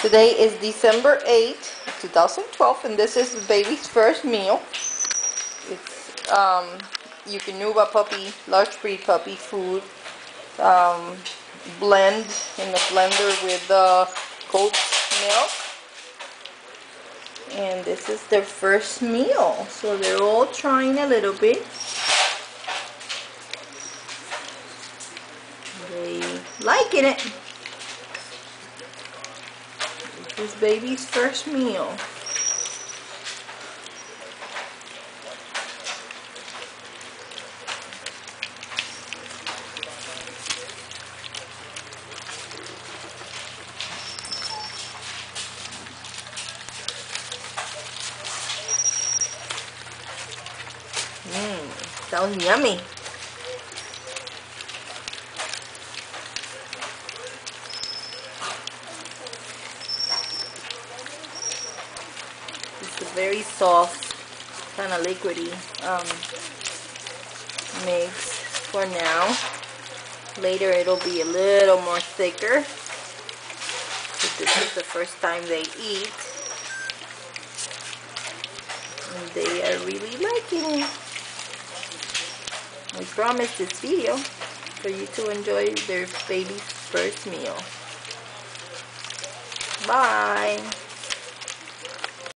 Today is December 8th, 2012, and this is the baby's first meal. It's Eukanuba puppy, large breed puppy food, blend in the blender with goat's milk. And this is their first meal, so they're all trying a little bit. They liking it. This is baby's first meal. Sounds yummy. It's a very soft, kind of liquidy mix for now. Later it'll be a little more thicker. This is the first time they eat. And they are really liking it. We promised this video for you to enjoy their baby's first meal. Bye!